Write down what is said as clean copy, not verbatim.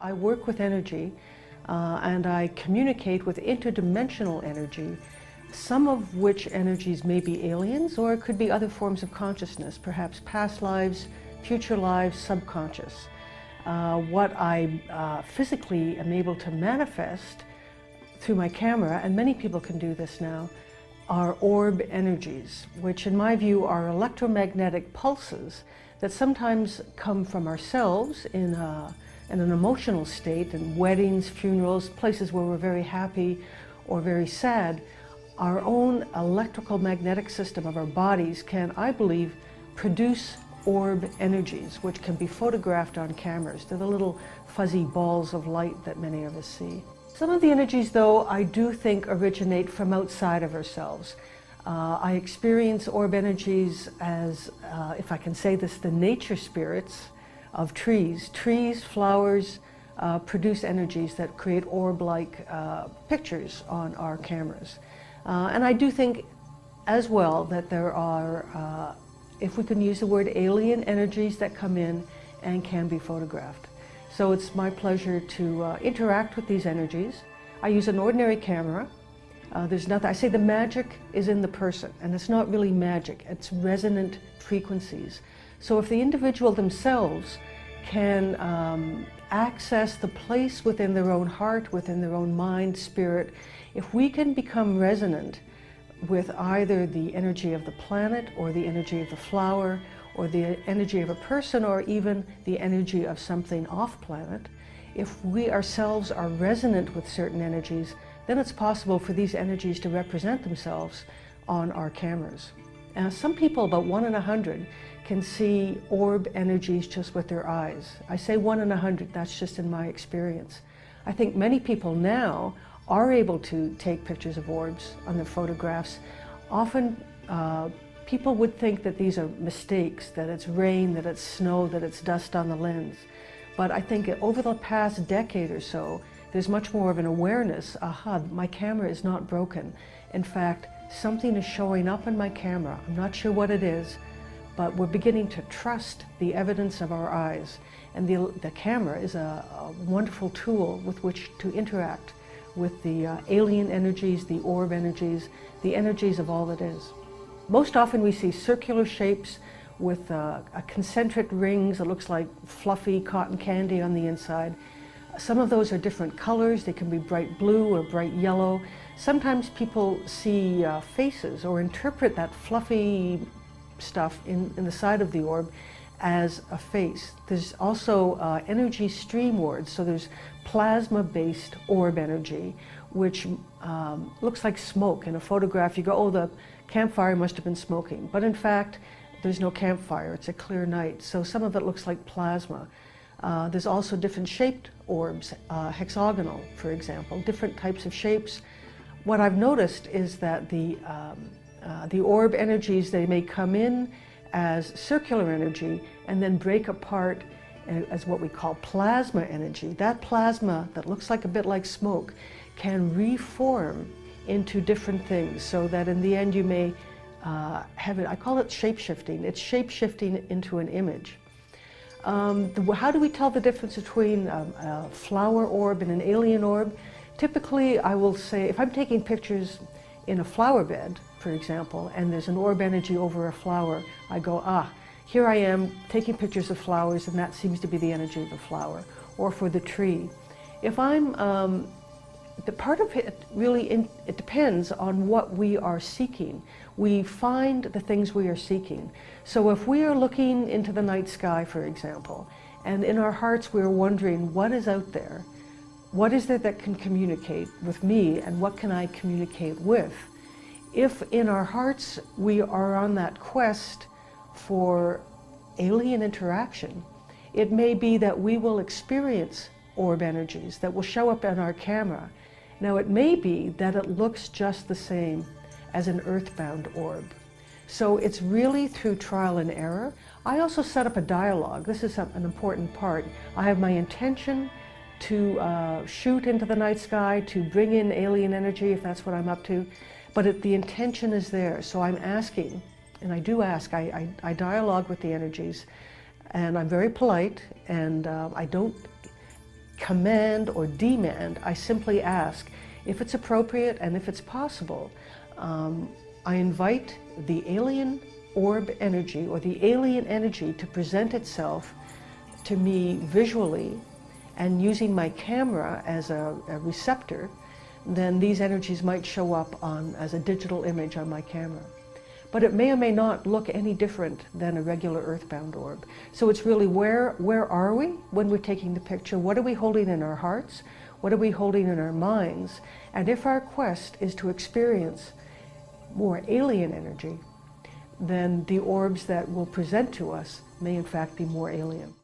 I work with energy and I communicate with interdimensional energy, some of which energies may be aliens, or it could be other forms of consciousness, perhaps past lives, future lives, subconscious. What I physically am able to manifest through my camera, and many people can do this now, are orb energies, which in my view are electromagnetic pulses that sometimes come from ourselves in an emotional state, in weddings, funerals, places where we're very happy or very sad. Our own electrical magnetic system of our bodies can, I believe, produce orb energies, which can be photographed on cameras. They're the little fuzzy balls of light that many of us see. Some of the energies, though, I do think originate from outside of ourselves. I experience orb energies as, if I can say this, the nature spirits of trees. Trees, flowers produce energies that create orb-like pictures on our cameras. And I do think as well that there are, if we can use the word, alien energies that come in and can be photographed. So it's my pleasure to interact with these energies. I use an ordinary camera. There's nothing, I say the magic is in the person, and it's not really magic, it's resonant frequencies. So if the individual themselves can access the place within their own heart, within their own mind, spirit, if we can become resonant with either the energy of the planet or the energy of the flower or the energy of a person or even the energy of something off planet, if we ourselves are resonant with certain energies, then it's possible for these energies to represent themselves on our cameras. Some people, about 1 in 100, can see orb energies just with their eyes. I say 1 in 100, that's just in my experience. I think many people now are able to take pictures of orbs on their photographs. Often people would think that these are mistakes, that it's rain, that it's snow, that it's dust on the lens. But I think over the past decade or so, there's much more of an awareness, aha, my camera is not broken. In fact, something is showing up in my camera. I'm not sure what it is, but we're beginning to trust the evidence of our eyes. And the camera is a wonderful tool with which to interact with the alien energies, the orb energies, the energies of all that is. Most often we see circular shapes with a concentric rings that looks like fluffy cotton candy on the inside. Some of those are different colors. They can be bright blue or bright yellow. Sometimes people see faces or interpret that fluffy stuff in the side of the orb as a face. There's also energy stream words. So there's plasma-based orb energy, which looks like smoke. In a photograph, you go, oh, the campfire must have been smoking. But in fact, there's no campfire. It's a clear night. So some of it looks like plasma. There's also different shaped orbs, hexagonal, for example, different types of shapes. What I've noticed is that the orb energies, they may come in as circular energy and then break apart as what we call plasma energy. That plasma that looks like a bit like smoke can reform into different things, so that in the end you may have it, I call it shape-shifting. It's shape-shifting into an image. How do we tell the difference between a flower orb and an alien orb? Typically, I will say, if I'm taking pictures in a flower bed, for example, and there's an orb energy over a flower, I go, ah, here I am taking pictures of flowers, and that seems to be the energy of the flower, or for the tree. If I'm, the part of it really, it depends on what we are seeking. We find the things we are seeking. So if we are looking into the night sky, for example, and in our hearts we're wondering, what is out there? What is there that can communicate with me, and what can I communicate with? If in our hearts we are on that quest for alien interaction, it may be that we will experience orb energies that will show up on our camera. Now it may be that it looks just the same as an earthbound orb. So it's really through trial and error. I also set up a dialogue. This is an important part. I have my intention to shoot into the night sky, to bring in alien energy if that's what I'm up to, but the intention is there. So I'm asking, and I do ask, I dialogue with the energies, and I'm very polite, and I don't command or demand. I simply ask if it's appropriate and if it's possible. I invite the alien orb energy or the alien energy to present itself to me visually, and using my camera as a receptor, then these energies might show up as a digital image on my camera. But it may or may not look any different than a regular earthbound orb. So it's really where are we when we're taking the picture? What are we holding in our hearts? What are we holding in our minds? And if our quest is to experience more alien energy, then the orbs that will present to us may in fact be more alien.